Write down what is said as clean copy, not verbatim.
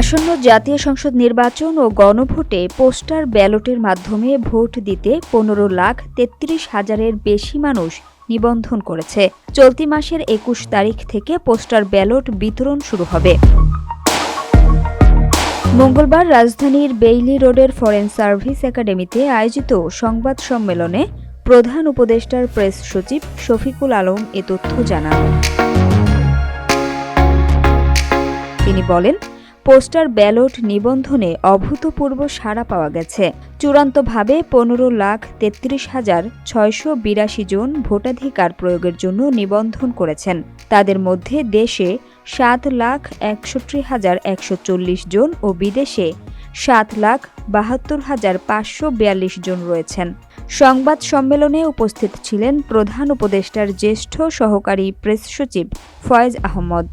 আসন্ন জাতীয় সংসদ নির্বাচন ও গণভোটে পোস্টাল ব্যালটের মাধ্যমে ভোট দিতে 15,33,000-এর বেশি মানুষ নিবন্ধন করেছে। চলতি মাসের 21 তারিখ থেকে পোস্টাল ব্যালট বিতরণ শুরু হবে। মঙ্গলবার রাজধানীর বেইলি রোডের ফরেন সার্ভিস একাডেমিতে আয়োজিত সংবাদ সম্মেলনে প্রধান উপদেষ্টার প্রেস সচিব শফিকুল আলম এ তথ্য জানান। তিনি বলেন, পোস্টাল ব্যালট নিবন্ধনে অভূতপূর্ব সাড়া পাওয়া গেছে। চূড়ান্তভাবে 15,33,682 জন ভোটাধিকার প্রয়োগের জন্য নিবন্ধন করেছেন। তাদের মধ্যে দেশে 7,61,140 জন ও বিদেশে 7,72,542 জন রয়েছেন। সংবাদ সম্মেলনে উপস্থিত ছিলেন প্রধান উপদেষ্টার জ্যেষ্ঠ সহকারী প্রেস সচিব ফয়েজ আহমদ।